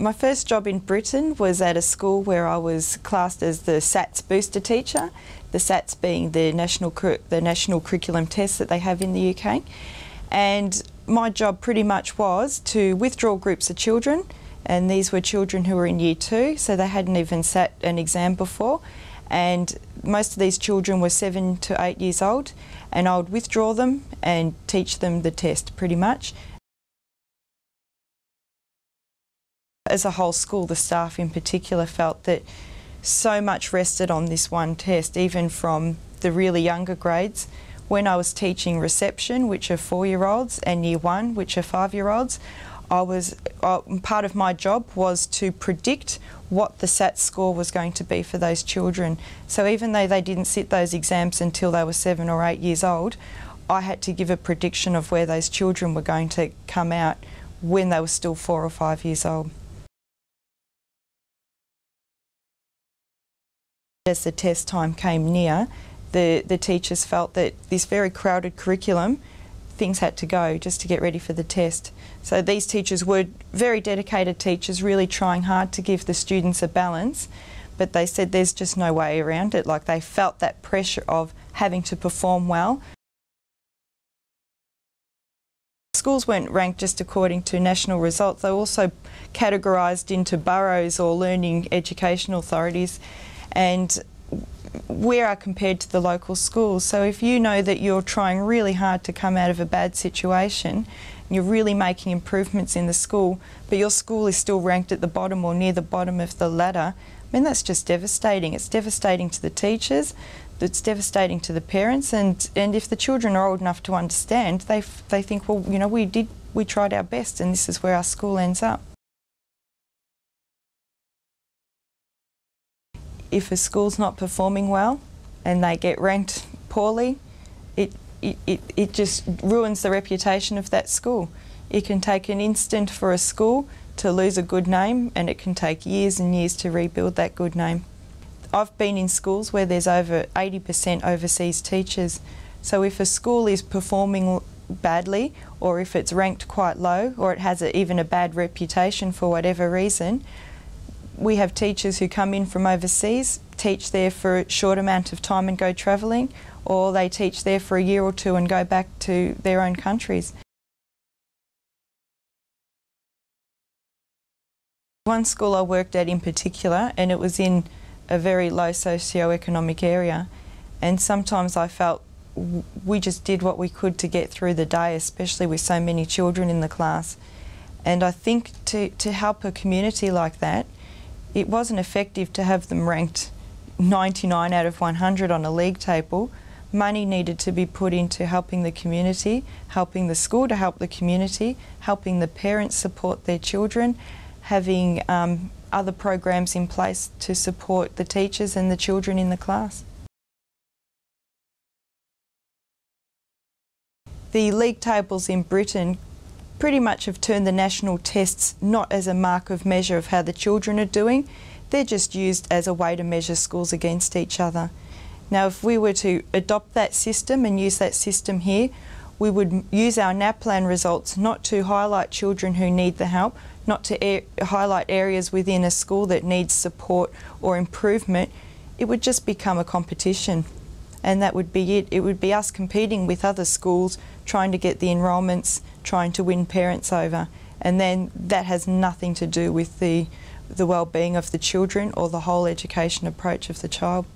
My first job in Britain was at a school where I was classed as the SATS booster teacher, the SATS being the national curriculum test that they have in the UK. And my job pretty much was to withdraw groups of children, and these were children who were in Year 2, so they hadn't even sat an exam before. And most of these children were 7 to 8 years old, and I would withdraw them and teach them the test pretty much. As a whole school, the staff in particular felt that so much rested on this one test, even from the really younger grades. When I was teaching reception, which are 4-year-olds, and Year 1, which are 5-year-olds, part of my job was to predict what the SAT score was going to be for those children. So even though they didn't sit those exams until they were 7 or 8 years old, I had to give a prediction of where those children were going to come out when they were still 4 or 5 years old. As the test time came near, the teachers felt that this very crowded curriculum, things had to go just to get ready for the test. So these teachers were very dedicated teachers, really trying hard to give the students a balance, but they said there's just no way around it. Like, they felt that pressure of having to perform well. Schools weren't ranked just according to national results, they were also categorised into boroughs or learning education authorities, and we are compared to the local schools. So if you know that you're trying really hard to come out of a bad situation, and you're really making improvements in the school, but your school is still ranked at the bottom or near the bottom of the ladder, I mean, that's just devastating. It's devastating to the teachers, it's devastating to the parents, and if the children are old enough to understand, they think, well, you know, we tried our best and this is where our school ends up. If a school's not performing well and they get ranked poorly, it just ruins the reputation of that school. It can take an instant for a school to lose a good name, and it can take years and years to rebuild that good name. I've been in schools where there's over 80% overseas teachers, so if a school is performing badly, or if it's ranked quite low, or it has even a bad reputation for whatever reason, we have teachers who come in from overseas, teach there for a short amount of time and go travelling, or they teach there for a year or two and go back to their own countries. One school I worked at in particular, and it was in a very low socio-economic area, and sometimes I felt we just did what we could to get through the day, especially with so many children in the class. And I think to help a community like that, it wasn't effective to have them ranked 99 out of 100 on a league table. Money needed to be put into helping the community, helping the school to help the community, helping the parents support their children, having other programs in place to support the teachers and the children in the class. The league tables in Britain pretty much have turned the national tests not as a mark of measure of how the children are doing, they're just used as a way to measure schools against each other. Now, if we were to adopt that system and use that system here, we would use our NAPLAN results not to highlight children who need the help, not to highlight areas within a school that needs support or improvement. It would just become a competition, and that would be it. It would be us competing with other schools, trying to get the enrolments, trying to win parents over, and then that has nothing to do with the well-being of the children or the whole education approach of the child.